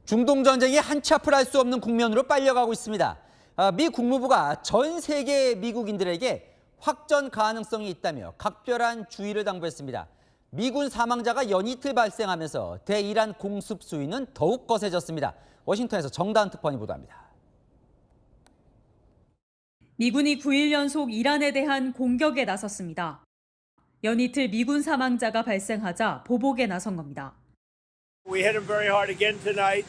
중동 전쟁이 한치 앞을 알 수 없는 국면으로 빨려가고 있습니다. 미 국무부가 전 세계 미국인들에게 확전 가능성이 있다며 각별한 주의를 당부했습니다. 미군 사망자가 연이틀 발생하면서 대이란 공습 수위는 더욱 거세졌습니다. 워싱턴에서 정다은 특파원이 보도합니다. 미군이 9일 연속 이란에 대한 공격에 나섰습니다. 연이틀 미군 사망자가 발생하자 보복에 나선 겁니다. We hit them very hard again tonight,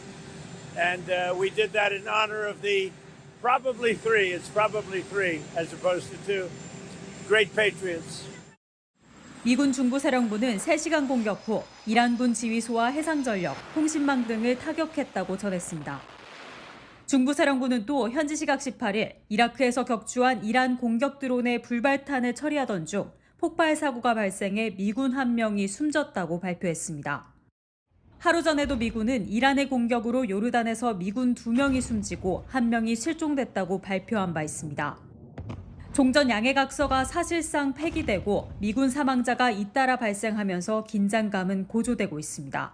and we did that in honor of the probably three as opposed to two great patriots. 미군 중부사령부는 3시간 공격 후 이란군 지휘소와 해상전력, 통신망 등을 타격했다고 전했습니다. 중부사령부는 또 현지 시각 18일 이라크에서 격추한 이란 공격 드론의 불발탄을 처리하던 중 폭발 사고가 발생해 미군 1명이 숨졌다고 발표했습니다. 하루 전에도 미군은 이란의 공격으로 요르단에서 미군 2명이 숨지고 1명이 실종됐다고 발표한 바 있습니다. 종전 양해각서가 사실상 폐기되고 미군 사망자가 잇따라 발생하면서 긴장감은 고조되고 있습니다.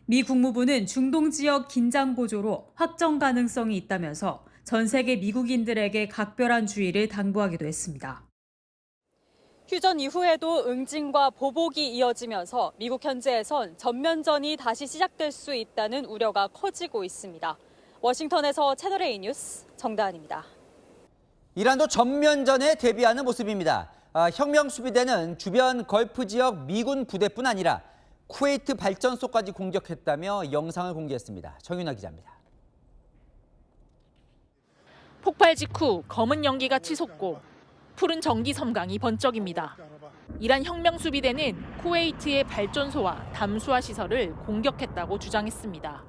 미 국무부는 중동 지역 긴장 고조로 확정 가능성이 있다면서 전 세계 미국인들에게 각별한 주의를 당부하기도 했습니다. 휴전 이후에도 응징과 보복이 이어지면서 미국 현지에선 전면전이 다시 시작될 수 있다는 우려가 커지고 있습니다. 워싱턴에서 채널A 뉴스 정다은입니다. 이란도 전면전에 대비하는 모습입니다. 혁명수비대는 주변 걸프 지역 미군 부대뿐 아니라 쿠웨이트 발전소까지 공격했다며 영상을 공개했습니다. 정윤아 기자입니다. 폭발 직후 검은 연기가 치솟고 푸른 전기 섬광이 번쩍입니다. 이란 혁명수비대는 쿠웨이트의 발전소와 담수화 시설을 공격했다고 주장했습니다.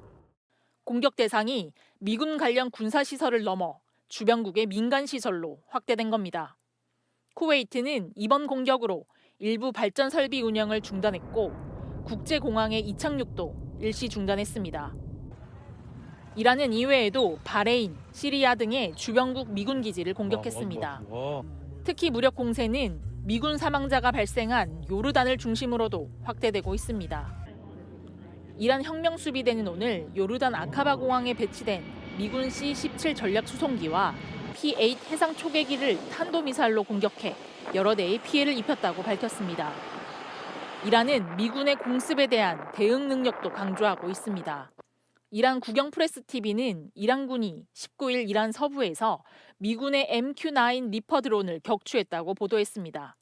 공격 대상이 미군 관련 군사시설을 넘어 주변국의 민간시설로 확대된 겁니다. 쿠웨이트는 이번 공격으로 일부 발전 설비 운영을 중단했고 국제공항의 이착륙도 일시 중단했습니다. 이란은 이외에도 바레인, 시리아 등의 주변국 미군 기지를 공격했습니다. 특히 무력 공세는 미군 사망자가 발생한 요르단을 중심으로도 확대되고 있습니다. 이란 혁명수비대는 오늘 요르단 아카바 공항에 배치된 미군 C-17 전략 수송기와 P-8 해상 초계기를 탄도미사일로 공격해 여러 대의 피해를 입혔다고 밝혔습니다. 이란은 미군의 공습에 대한 대응 능력도 강조하고 있습니다. 이란 국영프레스TV는 이란군이 19일 이란 서부에서 미군의 MQ-9 리퍼 드론을 격추했다고 보도했습니다.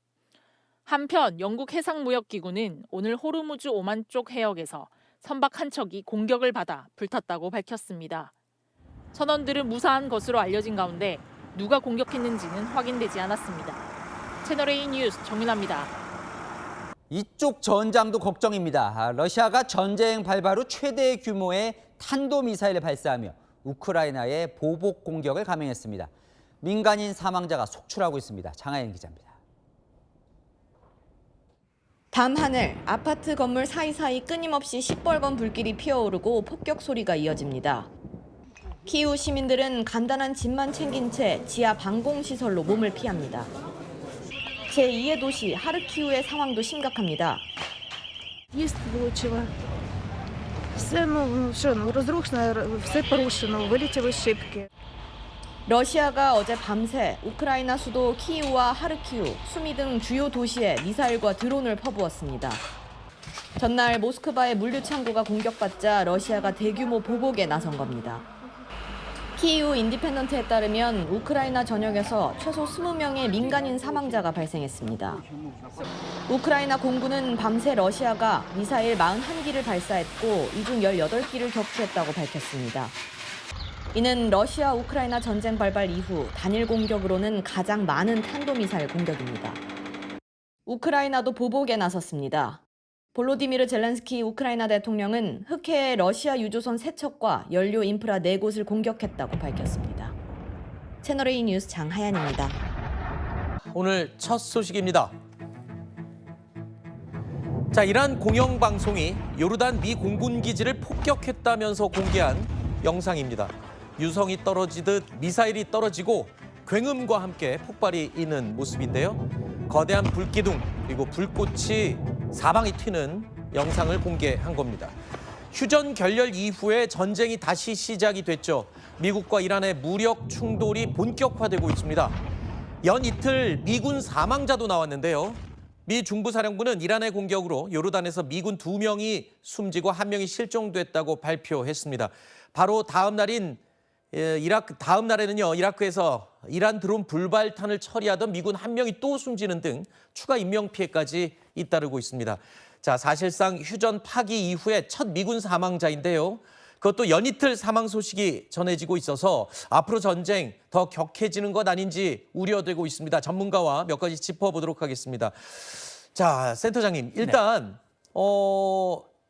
한편 영국 해상무역기구는 오늘 호르무즈 오만 쪽 해역에서 선박 한 척이 공격을 받아 불탔다고 밝혔습니다. 선원들은 무사한 것으로 알려진 가운데 누가 공격했는지는 확인되지 않았습니다. 채널A 뉴스 정윤아입니다. 이쪽 전장도 걱정입니다. 러시아가 전쟁 발발 후 최대 규모의 탄도미사일을 발사하며 우크라이나에 보복 공격을 감행했습니다. 민간인 사망자가 속출하고 있습니다. 장하연 기자입니다. 밤하늘, 아파트 건물 사이사이 끊임없이 시뻘건 불길이 피어오르고 폭격 소리가 이어집니다. 키이우 시민들은 간단한 짐만 챙긴 채 지하 방공시설로 몸을 피합니다. 제2의 도시 하르키우의 상황도 심각합니다. 러시아가 어제 밤새 우크라이나 수도 키이우와 하르키우, 수미 등 주요 도시에 미사일과 드론을 퍼부었습니다. 전날 모스크바의 물류창고가 공격받자 러시아가 대규모 보복에 나선 겁니다. 키이우 인디펜던트에 따르면 우크라이나 전역에서 최소 20명의 민간인 사망자가 발생했습니다. 우크라이나 공군은 밤새 러시아가 미사일 41기를 발사했고 이 중 18기를 격추했다고 밝혔습니다. 이는 러시아 우크라이나 전쟁 발발 이후 단일 공격으로는 가장 많은 탄도미사일 공격입니다. 우크라이나도 보복에 나섰습니다. 볼로디미르 젤렌스키 우크라이나 대통령은 흑해의 러시아 유조선 3척과 연료 인프라 4곳을 공격했다고 밝혔습니다. 채널A 뉴스 장하연입니다. 오늘 첫 소식입니다. 이란 공영방송이 요르단 미 공군 기지를 폭격했다면서 공개한 영상입니다. 유성이 떨어지듯 미사일이 떨어지고 굉음과 함께 폭발이 있는 모습인데요. 거대한 불기둥 그리고 불꽃이 사방이 튀는 영상을 공개한 겁니다. 휴전 결렬 이후에 전쟁이 다시 시작이 됐죠. 미국과 이란의 무력 충돌이 본격화되고 있습니다. 연 이틀 미군 사망자도 나왔는데요. 미 중부사령부는 이란의 공격으로 요르단에서 미군 2명이 숨지고 1명이 실종됐다고 발표했습니다. 바로 다음 날에는요, 이라크에서 이란 드론 불발탄을 처리하던 미군 1명이 또 숨지는 등 추가 인명 피해까지 잇따르고 있습니다. 자, 사실상 휴전 파기 이후에 첫 미군 사망자인데요. 그것도 연이틀 사망 소식이 전해지고 있어서 앞으로 전쟁 더 격해지는 것 아닌지 우려되고 있습니다. 전문가와 몇 가지 짚어보도록 하겠습니다. 자, 센터장님, 일단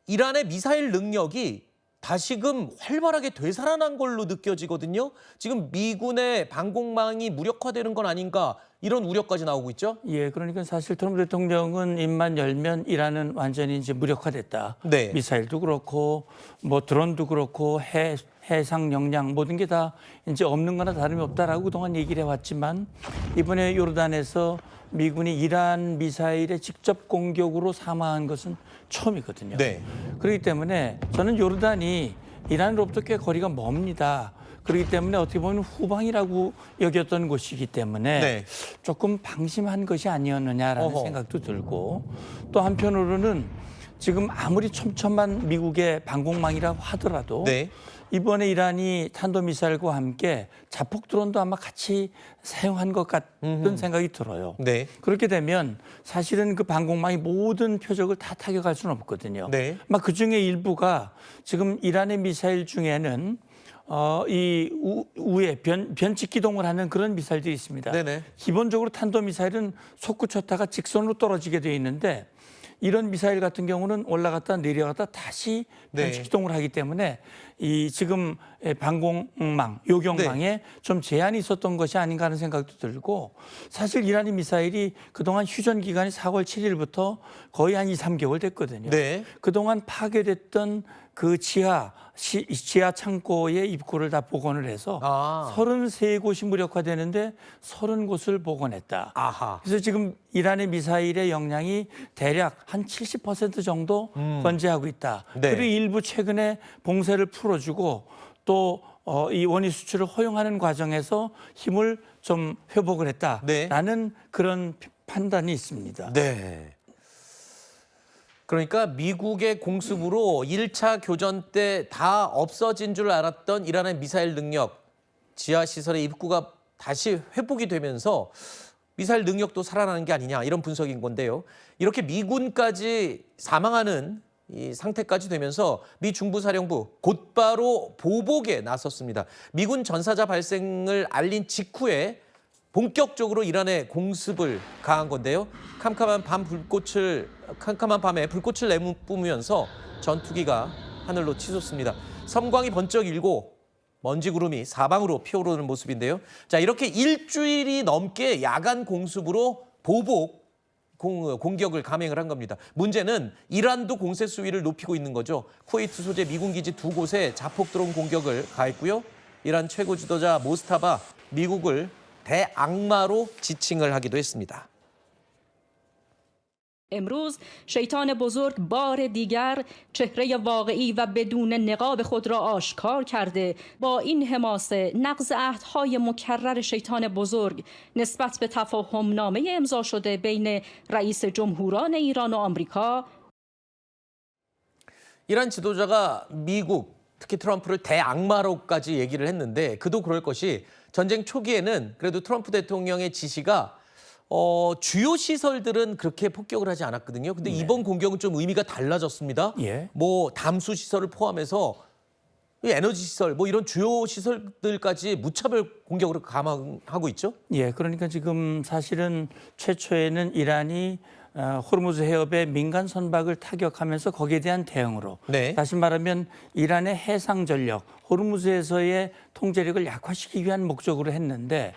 이란의 미사일 능력이 다시금 활발하게 되살아난 걸로 느껴지거든요. 지금 미군의 방공망이 무력화되는 건 아닌가 이런 우려까지 나오고 있죠. 예, 그러니까 사실 트럼프 대통령은 입만 열면 이란은 완전히 이제 무력화됐다. 네. 미사일도 그렇고 뭐 드론도 그렇고 해상 역량 모든 게 다 이제 없는 거나 다름이 없다라고 그동안 얘기를 해왔지만 이번에 요르단에서 미군이 이란 미사일의 직접 공격으로 사망한 것은 처음이거든요. 네. 그렇기 때문에 저는 요르단이 이란으로부터 꽤 거리가 멉니다. 그렇기 때문에 어떻게 보면 후방이라고 여겼던 곳이기 때문에 네. 조금 방심한 것이 아니었느냐라는 어허. 생각도 들고 또 한편으로는 지금 아무리 촘촘한 미국의 방공망이라고 하더라도 네. 이번에 이란이 탄도미사일과 함께 자폭 드론도 아마 같이 사용한 것 같은 생각이 들어요. 네. 그렇게 되면 사실은 그 방공망이 모든 표적을 다 타격할 수는 없거든요. 네. 막 그중에 일부가 지금 이란의 미사일 중에는 이 우에 변칙 기동을 하는 그런 미사일들이 있습니다. 네네. 기본적으로 탄도미사일은 솟구쳤다가 직선으로 떨어지게 돼 있는데 이런 미사일 같은 경우는 올라갔다 내려갔다 다시 네. 변칙 기동을 하기 때문에 이 지금 방공망, 요격망에 네. 좀 제한이 있었던 것이 아닌가 하는 생각도 들고 사실 이란의 미사일이 그동안 휴전 기간이 4월 7일부터 거의 한 2, 3개월 됐거든요. 네. 그동안 파괴됐던 그 지하 창고의 입구를 다 복원을 해서 33곳이 무력화되는데 30곳을 복원했다. 아하. 그래서 지금 이란의 미사일의 역량이 대략 한 70% 정도 건재하고 있다. 네. 그리고 일부 최근에 봉쇄를 풀어주고 또 이 원유 수출을 허용하는 과정에서 힘을 좀 회복을 했다라는 그런 판단이 있습니다. 네. 그러니까 미국의 공습으로 1차 교전 때 다 없어진 줄 알았던 이란의 미사일 능력, 지하시설의 입구가 다시 회복이 되면서 미사일 능력도 살아나는 게 아니냐 이런 분석인 건데요. 이렇게 미군까지 사망하는 이 상태까지 되면서 미 중부사령부 곧바로 보복에 나섰습니다. 미군 전사자 발생을 알린 직후에 본격적으로 이란의 공습을 가한 건데요. 캄캄한 밤에 불꽃을 내뿜으면서 전투기가 하늘로 치솟습니다. 섬광이 번쩍 일고 먼지 구름이 사방으로 피어오르는 모습인데요. 자, 이렇게 일주일이 넘게 야간 공습으로 보복 공격을 감행을 한 겁니다. 문제는 이란도 공세 수위를 높이고 있는 거죠. 쿠웨이트 소재 미군 기지 2곳에 자폭 드론 공격을 가했고요. 이란 최고 지도자 모스타바 미국을 대악마로 지칭을 하기도 했습니다. امروز شیطان بزرگ بار دیگر چهره واقعی و بدون نقاب خود را آشکار کرده با این حماسه نقض عهدهای مکرر شیطان بزرگ نسبت به تفاهم نامه امضا شده بین رئیس جمهوران ایران و آمریکا 이란 지도자가 미국, 특히 트럼프를 대악마로까지 얘기를 했는데 그도 그럴 것이 전쟁 초기에는 그래도 트럼프 대통령의 지시가 주요 시설들은 그렇게 폭격을 하지 않았거든요. 근데 이번 공격은 좀 의미가 달라졌습니다. 예. 뭐 담수 시설을 포함해서 에너지 시설, 뭐 이런 주요 시설들까지 무차별 공격으로 감행하고 있죠. 예, 그러니까 지금 사실은 최초에는 이란이 호르무즈 해협의 민간 선박을 타격하면서 거기에 대한 대응으로 네. 다시 말하면 이란의 해상 전력, 호르무즈에서의 통제력을 약화시키기 위한 목적으로 했는데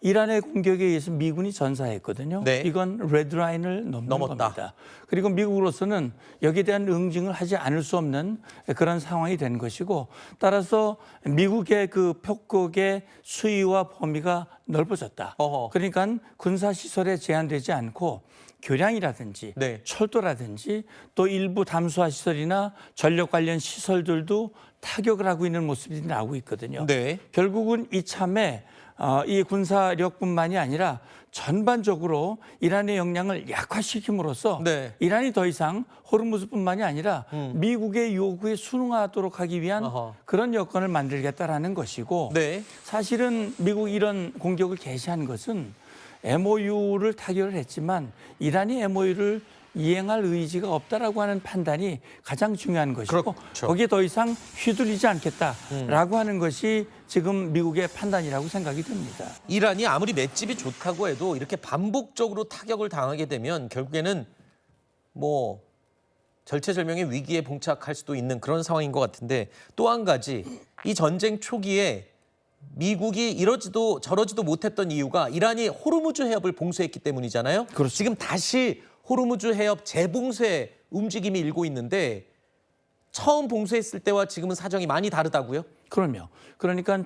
이란의 공격에 의해서 미군이 전사했거든요. 네. 이건 레드라인을 넘었다. 겁니다. 그리고 미국으로서는 여기에 대한 응징을 하지 않을 수 없는 그런 상황이 된 것이고 따라서 미국의 그 폭격의 수위와 범위가 넓어졌다. 어허. 그러니까 군사시설에 제한되지 않고 교량이라든지 네. 철도라든지 또 일부 담수화 시설이나 전력 관련 시설들도 타격을 하고 있는 모습이 나오고 있거든요. 네. 결국은 이참에 이 군사력뿐만이 아니라 전반적으로 이란의 역량을 약화시킴으로써 네. 이란이 더 이상 호르무즈뿐만이 아니라 미국의 요구에 순응하도록 하기 위한 어허. 그런 여건을 만들겠다라는 것이고 네. 사실은 미국이 이런 공격을 개시한 것은 MOU를 타결을 했지만 이란이 MOU를 이행할 의지가 없다라고 하는 판단이 가장 중요한 것이고 그렇죠. 거기에 더 이상 휘둘리지 않겠다라고 하는 것이 지금 미국의 판단이라고 생각이 듭니다. 이란이 아무리 맷집이 좋다고 해도 이렇게 반복적으로 타격을 당하게 되면 결국에는 뭐 절체절명의 위기에 봉착할 수도 있는 그런 상황인 것 같은데 또 한 가지 이 전쟁 초기에 미국이 이러지도 저러지도 못했던 이유가 이란이 호르무즈 해협을 봉쇄했기 때문이잖아요. 그렇죠. 지금 다시 호르무즈 해협 재봉쇄 움직임이 일고 있는데 처음 봉쇄했을 때와 지금은 사정이 많이 다르다고요? 그럼요. 그러니까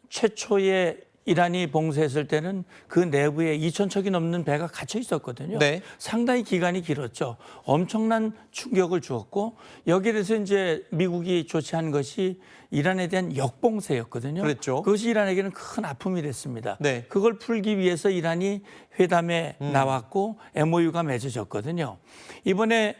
최초에 이란이 봉쇄했을 때는 그 내부에 2,000척이 넘는 배가 갇혀 있었거든요. 네. 상당히 기간이 길었죠. 엄청난 충격을 주었고 여기에 대해서 이제 미국이 조치한 것이 이란에 대한 역봉쇄였거든요. 그랬죠. 그것이 이란에게는 큰 아픔이 됐습니다. 네. 그걸 풀기 위해서 이란이 회담에 나왔고 MOU가 맺어졌거든요. 이번에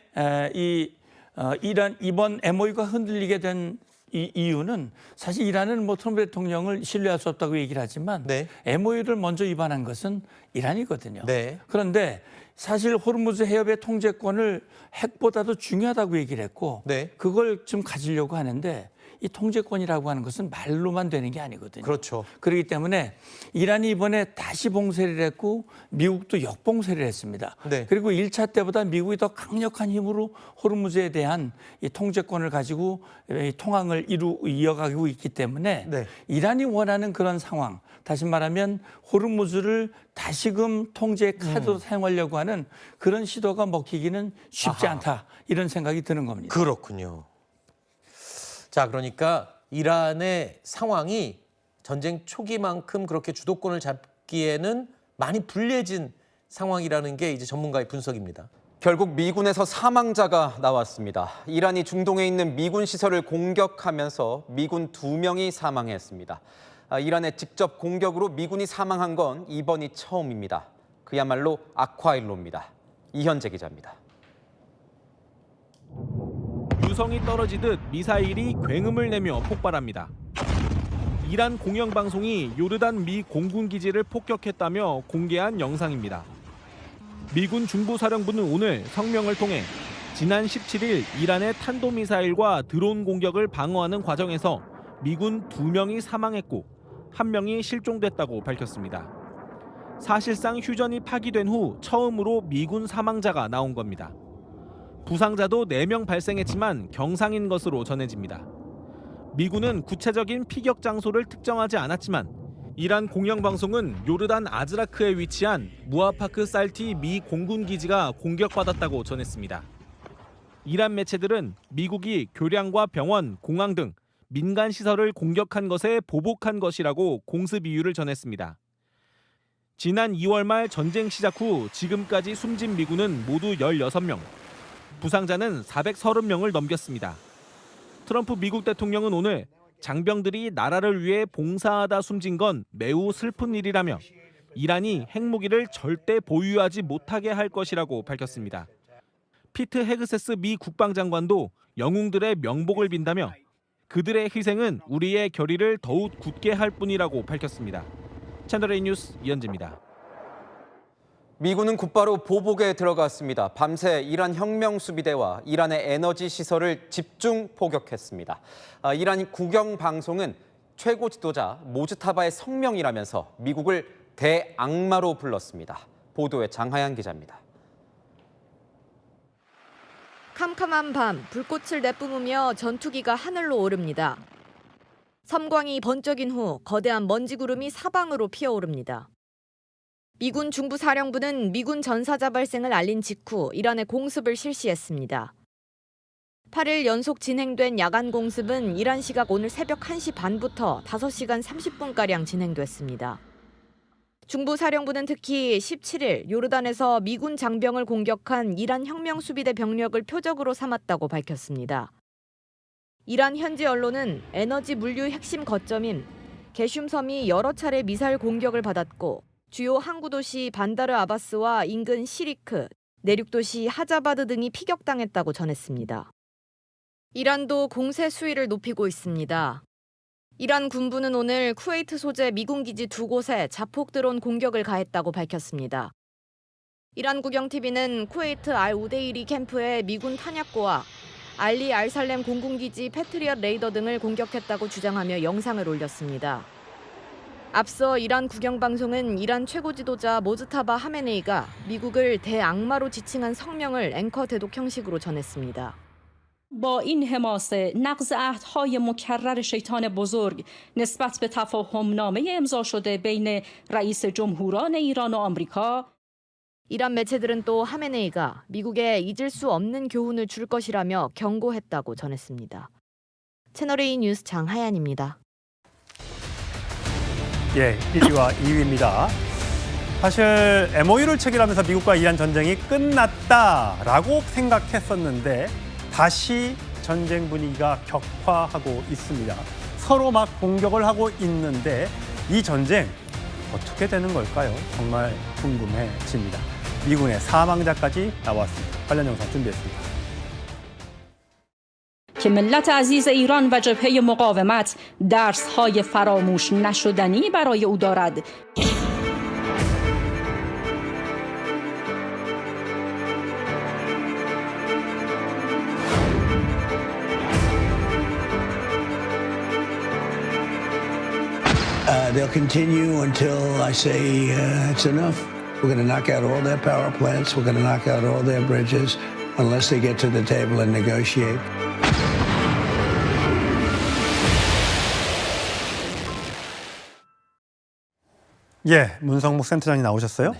이번 MOU가 흔들리게 된 이 이유는 사실 이란은 뭐 트럼프 대통령을 신뢰할 수 없다고 얘기를 하지만 네. MOU를 먼저 위반한 것은 이란이거든요. 네. 그런데 사실 호르무즈 해협의 통제권을 핵보다도 중요하다고 얘기를 했고 네. 그걸 좀 가지려고 하는데 이 통제권이라고 하는 것은 말로만 되는 게 아니거든요. 그렇죠. 그렇기 때문에 이란이 이번에 다시 봉쇄를 했고 미국도 역봉쇄를 했습니다. 네. 그리고 1차 때보다 미국이 더 강력한 힘으로 호르무즈에 대한 이 통제권을 가지고 이 통항을 이어가고 있기 때문에 네. 이란이 원하는 그런 상황, 다시 말하면 호르무즈를 다시금 통제 카드로 사용하려고 하는 그런 시도가 먹히기는 쉽지 않다 이런 생각이 드는 겁니다. 그렇군요. 자, 그러니까 이란의 상황이 전쟁 초기만큼 그렇게 주도권을 잡기에는 많이 불리해진 상황이라는 게 이제 전문가의 분석입니다. 결국 미군에서 사망자가 나왔습니다. 이란이 중동에 있는 미군 시설을 공격하면서 미군 2명이 사망했습니다. 이란의 직접 공격으로 미군이 사망한 건 이번이 처음입니다. 그야말로 악화일로입니다. 이현재 기자입니다. 유성이 떨어지듯 미사일이 굉음을 내며 폭발합니다. 이란 공영방송이 요르단 미 공군기지를 폭격했다며 공개한 영상입니다. 미군 중부사령부는 오늘 성명을 통해 지난 17일 이란의 탄도미사일과 드론 공격을 방어하는 과정에서 미군 2명이 사망했고 1명이 실종됐다고 밝혔습니다. 사실상 휴전이 파기된 후 처음으로 미군 사망자가 나온 겁니다. 부상자도 4명 발생했지만 경상인 것으로 전해집니다. 미군은 구체적인 피격 장소를 특정하지 않았지만 이란 공영방송은 요르단 아즈라크에 위치한 무아파크 살티 미 공군기지가 공격받았다고 전했습니다. 이란 매체들은 미국이 교량과 병원, 공항 등 민간 시설을 공격한 것에 보복한 것이라고 공습 이유를 전했습니다. 지난 2월 말 전쟁 시작 후 지금까지 숨진 미군은 모두 16명, 부상자는 430명을 넘겼습니다. 트럼프 미국 대통령은 오늘 장병들이 나라를 위해 봉사하다 숨진 건 매우 슬픈 일이라며 이란이 핵무기를 절대 보유하지 못하게 할 것이라고 밝혔습니다. 피트 헤그세스 미 국방장관도 영웅들의 명복을 빈다며 그들의 희생은 우리의 결의를 더욱 굳게 할 뿐이라고 밝혔습니다. 채널A 뉴스 이현재입니다. 미군은 곧바로 보복에 들어갔습니다. 밤새 이란 혁명수비대와 이란의 에너지 시설을 집중 포격했습니다. 이란 국영방송은 최고 지도자 모즈타바의 성명이라면서 미국을 대악마로 불렀습니다. 보도에 장하연 기자입니다. 캄캄한 밤, 불꽃을 내뿜으며 전투기가 하늘로 오릅니다. 섬광이 번쩍인 후 거대한 먼지 구름이 사방으로 피어오릅니다. 미군 중부사령부는 미군 전사자 발생을 알린 직후 이란의 공습을 실시했습니다. 8일 연속 진행된 야간 공습은 이란 시각 오늘 새벽 1시 반부터 5시간 30분가량 진행됐습니다. 중부사령부는 특히 17일 요르단에서 미군 장병을 공격한 이란 혁명수비대 병력을 표적으로 삼았다고 밝혔습니다. 이란 현지 언론은 에너지 물류 핵심 거점인 게슘섬이 여러 차례 미사일 공격을 받았고 주요 항구 도시 반다르 아바스와 인근 시리크, 내륙 도시 하자바드 등이 피격당했다고 전했습니다. 이란도 공세 수위를 높이고 있습니다. 이란 군부는 오늘 쿠웨이트 소재 미군 기지 2곳에 자폭 드론 공격을 가했다고 밝혔습니다. 이란 국영TV는 쿠웨이트 알-우데이리 캠프의 미군 탄약고와 알리 알살렘 공군기지 패트리엇 레이더 등을 공격했다고 주장하며 영상을 올렸습니다. 앞서 이란 국영방송은 이란 최고 지도자 모즈타바 하메네이가 미국을 대악마로 지칭한 성명을 앵커 대독 형식으로 전했습니다. با این حماسه نقض عهدهای مکرر شیطان بزرگ نسبت به تفاهمنامه امضا شده بین رئیس جمهوران ایران و آمریکا 이란 매체들은 또 하메네이가 미국에 잊을 수 없는 교훈을 줄 것이라며 경고했다고 전했습니다. 채널A 뉴스 장하얀입니다. 예, 1위와 2위입니다. 사실 MOU를 체결하면서 미국과 이란 전쟁이 끝났다라고 생각했었는데 다시 전쟁 분위기가 격화하고 있습니다. 서로 막 공격을 하고 있는데 이 전쟁 어떻게 되는 걸까요? 정말 궁금해집니다. 미군의 사망자까지 나왔습니다. 관련 영상 준비했습니다. که ملت عزیز ایران و جبهه مقاومت درس‌های فراموش نشدنی برای او دارد. They'll continue until I say it's enough. We're going to knock out all their power plants. We're going to knock out all their bridges unless they get to the table and negotiate. 예, 문성목 센터장이 나오셨어요.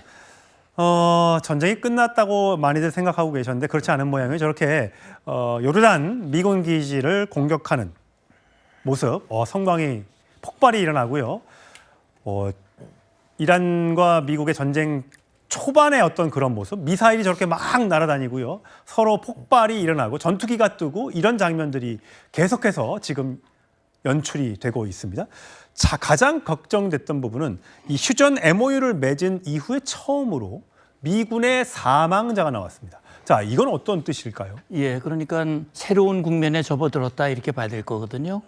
전쟁이 끝났다고 많이들 생각하고 계셨는데 그렇지 않은 모양이에요. 저렇게 요르단 미군 기지를 공격하는 모습, 성광이 폭발이 일어나고요. 이란과 미국의 전쟁 초반의 어떤 그런 모습, 미사일이 저렇게 막 날아다니고요. 서로 폭발이 일어나고 전투기가 뜨고 이런 장면들이 계속해서 지금 연출이 되고 있습니다. 자, 가장 걱정됐던 부분은 이 휴전 MOU를 맺은 이후에 처음으로 미군의 사망자가 나왔습니다. 자, 이건 어떤 뜻일까요? 예, 그러니까 새로운 국면에 접어들었다 이렇게 봐야 될 거거든요.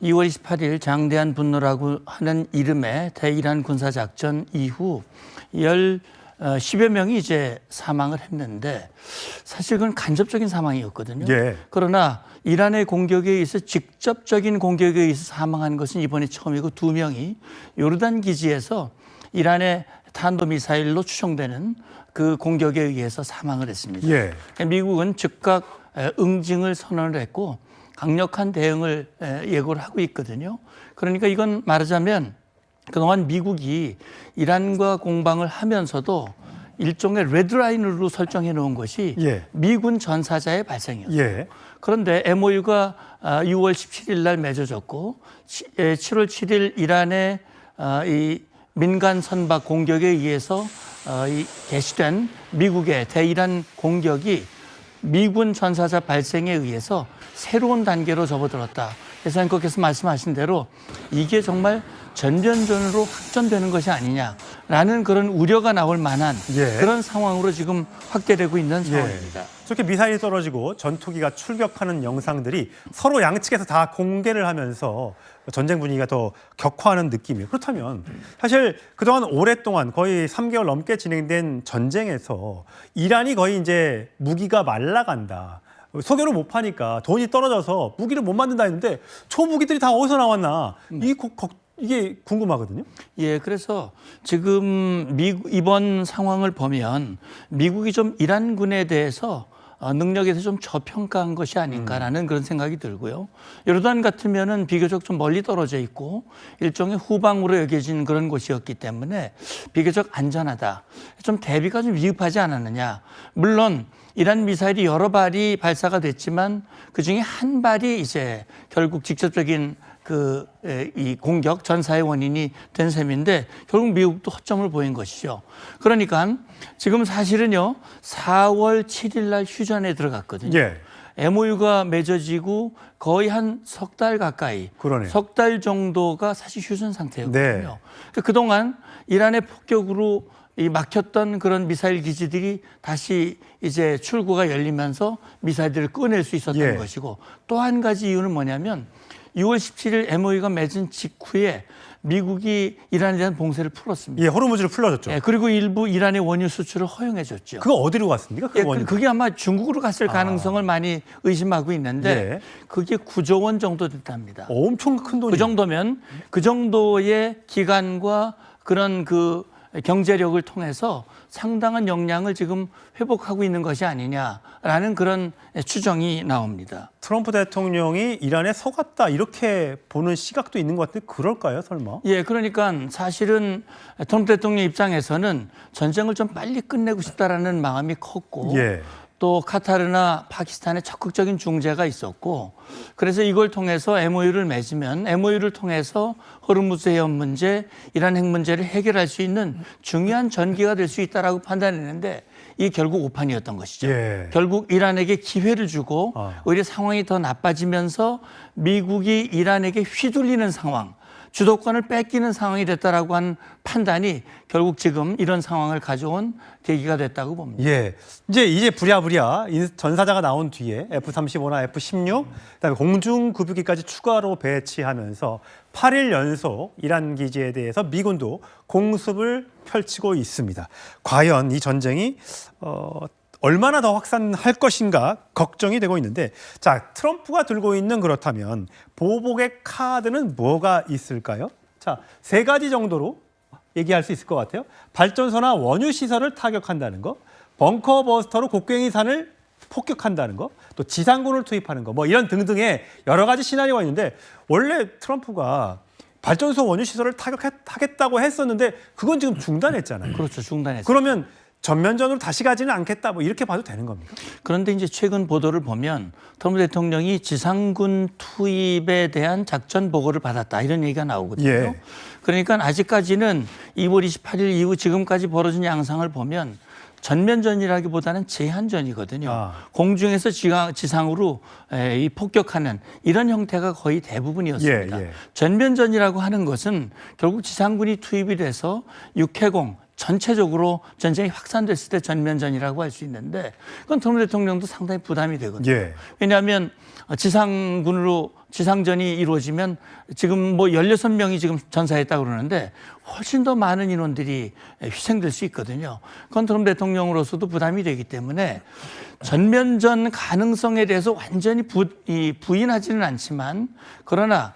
2월 28일 장대한 분노라고 하는 이름의 대이란 군사작전 이후 10여 명이 이제 사망을 했는데 사실 그건 간접적인 사망이었거든요. 예. 그러나 이란의 공격에 의해서 직접적인 공격에 의해서 사망한 것은 이번이 처음이고 2명이 요르단 기지에서 이란의 탄도미사일로 추정되는 그 공격에 의해서 사망을 했습니다. 예. 미국은 즉각 응징을 선언을 했고 강력한 대응을 예고를 하고 있거든요. 그러니까 이건 말하자면 그동안 미국이 이란과 공방을 하면서도 일종의 레드라인으로 설정해 놓은 것이 예. 미군 전사자의 발생이었어요. 예. 그런데 MOU가 6월 17일 날 맺어졌고 7월 7일 이란의 이 민간 선박 공격에 의해서 개시된 미국의 대이란 공격이 미군 전사자 발생에 의해서 새로운 단계로 접어들었다. 그래서 앵커께서 말씀하신 대로 이게 정말 전면전으로 확전되는 것이 아니냐라는 그런 우려가 나올 만한 예. 그런 상황으로 지금 확대되고 있는 상황입니다. 저렇게 미사일이 떨어지고 전투기가 출격하는 영상들이 서로 양측에서 다 공개를 하면서 전쟁 분위기가 더 격화하는 느낌이에요. 그렇다면 사실 그동안 오랫동안 거의 3개월 넘게 진행된 전쟁에서 이란이 거의 이제 무기가 말라간다. 석유를 못 파니까 돈이 떨어져서 무기를 못 만든다 했는데 초무기들이 다 어디서 나왔나. 이게 궁금하거든요. 예, 그래서 지금 이번 상황을 보면 미국이 좀 이란군에 대해서 능력에서 좀 저평가한 것이 아닐까라는 그런 생각이 들고요. 요르단 같으면은 비교적 좀 멀리 떨어져 있고 일종의 후방으로 여겨진 그런 곳이었기 때문에 비교적 안전하다. 좀 대비가 좀 위급하지 않았느냐. 물론 이란 미사일이 여러 발이 발사가 됐지만 그중에 한 발이 이제 결국 직접적인 이 공격 전사의 원인이 된 셈인데 결국 미국도 허점을 보인 것이죠. 그러니까 지금 사실은요 4월 7일 날 휴전에 들어갔거든요. 예. MOU가 맺어지고 거의 한 석 달 가까이, 그러네요. 석 달 정도가 사실 휴전 상태였거든요. 네. 그동안 이란의 폭격으로 이 막혔던 그런 미사일 기지들이 다시 이제 출구가 열리면서 미사일들을 꺼낼 수 있었던 예. 것이고 또 한 가지 이유는 뭐냐면 6월 17일 MOU가 맺은 직후에 미국이 이란에 대한 봉쇄를 풀었습니다. 예, 호르무즈를 풀어줬죠. 예, 그리고 일부 이란의 원유 수출을 허용해 줬죠. 그거 어디로 갔습니까? 그 예, 원유. 그게 아마 중국으로 갔을 가능성을 많이 의심하고 있는데 예. 그게 9조 원 정도 됐답니다. 엄청 큰 돈이. 그 정도면 그 정도의 기간과 그런 그 경제력을 통해서 상당한 역량을 지금 회복하고 있는 것이 아니냐라는 그런 추정이 나옵니다. 트럼프 대통령이 이란에 속았다 이렇게 보는 시각도 있는 것 같은데 그럴까요, 설마? 예, 그러니까 사실은 트럼프 대통령 입장에서는 전쟁을 좀 빨리 끝내고 싶다라는 마음이 컸고 예. 또 카타르나 파키스탄의 적극적인 중재가 있었고 그래서 이걸 통해서 MOU를 맺으면 MOU를 통해서 호르무즈 해협 문제, 이란 핵 문제를 해결할 수 있는 중요한 전기가 될 수 있다라고 판단했는데 이게 결국 오판이었던 것이죠. 예. 결국 이란에게 기회를 주고 오히려 상황이 더 나빠지면서 미국이 이란에게 휘둘리는 상황, 주도권을 뺏기는 상황이 됐다라고 하는 판단이 결국 지금 이런 상황을 가져온 계기가 됐다고 봅니다. 예. 이제 부랴부랴 전사자가 나온 뒤에 F-35나 F-16, 그다음에 공중급유기까지 추가로 배치하면서 8일 연속 이란 기지에 대해서 미군도 공습을 펼치고 있습니다. 과연 이 전쟁이 얼마나 더 확산할 것인가 걱정이 되고 있는데 자, 트럼프가 들고 있는 그렇다면 보복의 카드는 뭐가 있을까요? 자, 3가지 정도로 얘기할 수 있을 것 같아요. 발전소나 원유 시설을 타격한다는 거, 벙커 버스터로 곡괭이 산을 폭격한다는 거, 또 지상군을 투입하는 거, 뭐 이런 등등의 여러 가지 시나리오가 있는데 원래 트럼프가 발전소 원유 시설을 타격하겠다고 했었는데 그건 지금 중단했잖아요. 그렇죠, 중단했어요. 그러면 전면전으로 다시 가지는 않겠다, 뭐 이렇게 봐도 되는 겁니까? 그런데 이제 최근 보도를 보면 트럼프 대통령이 지상군 투입에 대한 작전 보고를 받았다 이런 얘기가 나오거든요. 예. 그러니까 아직까지는 2월 28일 이후 지금까지 벌어진 양상을 보면 전면전이라기보다는 제한전이거든요. 공중에서 지상으로 이 폭격하는 이런 형태가 거의 대부분이었습니다. 예, 예. 전면전이라고 하는 것은 결국 지상군이 투입이 돼서 육해공 전체적으로 전쟁이 확산됐을 때 전면전이라고 할 수 있는데 그건 트럼프 대통령도 상당히 부담이 되거든요. 예. 왜냐하면 지상군으로 지상전이 이루어지면 지금 뭐 16명이 지금 전사했다고 그러는데 훨씬 더 많은 인원들이 희생될 수 있거든요. 그건 트럼프 대통령으로서도 부담이 되기 때문에 전면전 가능성에 대해서 완전히 부인하지는 않지만 그러나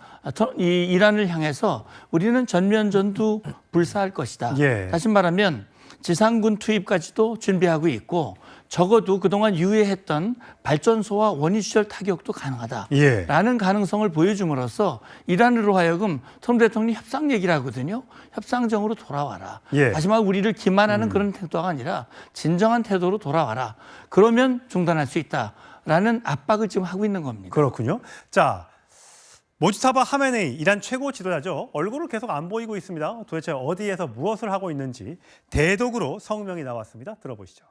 이 이란을 향해서 우리는 전면전도 불사할 것이다. 예. 다시 말하면 지상군 투입까지도 준비하고 있고 적어도 그동안 유예했던 발전소와 원유시설 타격도 가능하다라는 예. 가능성을 보여줌으로써 이란으로 하여금 트럼프 대통령이 협상 얘기를 하거든요. 협상정으로 돌아와라. 예. 다시 말해 우리를 기만하는 그런 태도가 아니라 진정한 태도로 돌아와라. 그러면 중단할 수 있다라는 압박을 지금 하고 있는 겁니다. 그렇군요. 자, 모지타바 하메네이 이란 최고 지도자죠. 얼굴을 계속 안 보이고 있습니다. 도대체 어디에서 무엇을 하고 있는지 대독으로 성명이 나왔습니다. 들어보시죠.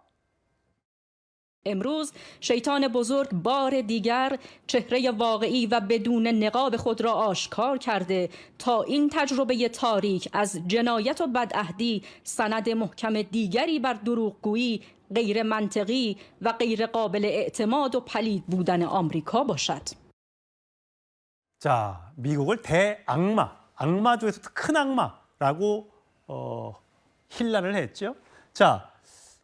امروز شیطان بزرگ بار دیگر چهره واقعی و بدون نقاب خود را آشکار کرده تا این تجربه تاریک از جنایت و بدعهدی سند محکم دیگری بر دروغگویی غیر منطقی و غیر قابل اعتماد و پلید بودن آمریکا باشد. 자, 미국을 대악마, 악마 중에서도 큰 악마라고 힐난을 했죠. 자,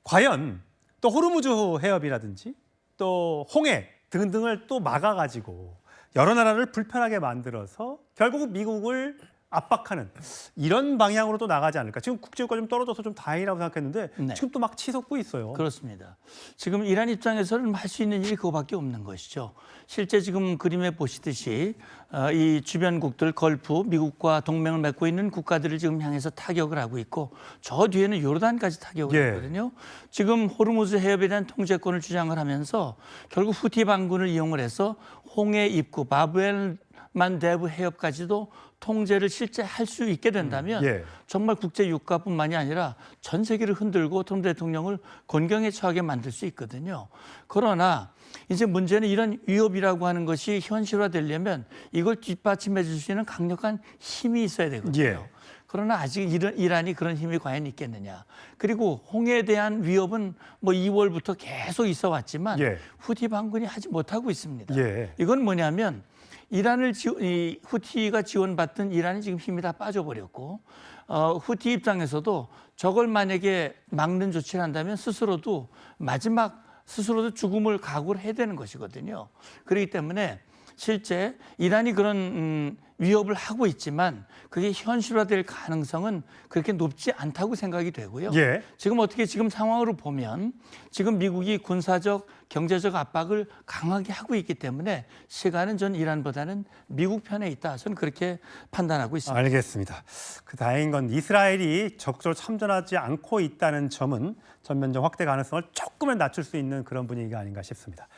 과연 또 호르무즈 해협이라든지 또 홍해 등등을 또 막아가지고 여러 나라를 불편하게 만들어서 결국 미국을 압박하는 이런 방향으로 또 나가지 않을까. 지금 국제유가 좀 떨어져서 좀 다행이라고 생각했는데 네. 지금 또 막 치솟고 있어요. 그렇습니다. 지금 이란 입장에서는 할 수 있는 일이 그거밖에 없는 것이죠. 실제 지금 그림에 보시듯이 이 주변국들 걸프, 미국과 동맹을 맺고 있는 국가들을 지금 향해서 타격을 하고 있고 저 뒤에는 요르단까지 타격을 예. 했거든요. 지금 호르무즈 해협에 대한 통제권을 주장을 하면서 결국 후티 반군을 이용을 해서 홍해 입구 바브엘 만대부 해협까지도 통제를 실제 할 수 있게 된다면 예. 정말 국제 유가뿐만이 아니라 전 세계를 흔들고 트럼프 대통령을 곤경에 처하게 만들 수 있거든요. 그러나 이제 문제는 이런 위협이라고 하는 것이 현실화되려면 이걸 뒷받침해 줄 수 있는 강력한 힘이 있어야 되거든요. 예. 그러나 아직 이란이 그런 힘이 과연 있겠느냐. 그리고 홍해에 대한 위협은 뭐 2월부터 계속 있어 왔지만 예. 후티 반군이 하지 못하고 있습니다. 예. 이건 뭐냐면 이 후티가 지원받던 이란이 지금 힘이 다 빠져버렸고 후티 입장에서도 저걸 만약에 막는 조치를 한다면 스스로도 죽음을 각오를 해야 되는 것이거든요. 그렇기 때문에 실제 이란이 그런 위협을 하고 있지만 그게 현실화될 가능성은 그렇게 높지 않다고 생각이 되고요. 예. 지금 상황으로 보면 지금 미국이 군사적, 경제적 압박을 강하게 하고 있기 때문에 시간은 전 이란보다는 미국 편에 있다. 저는 그렇게 판단하고 있습니다. 알겠습니다. 그 다행인 건 이스라엘이 적극적으로 참전하지 않고 있다는 점은 전면적 확대 가능성을 조금은 낮출 수 있는 그런 분위기가 아닌가 싶습니다.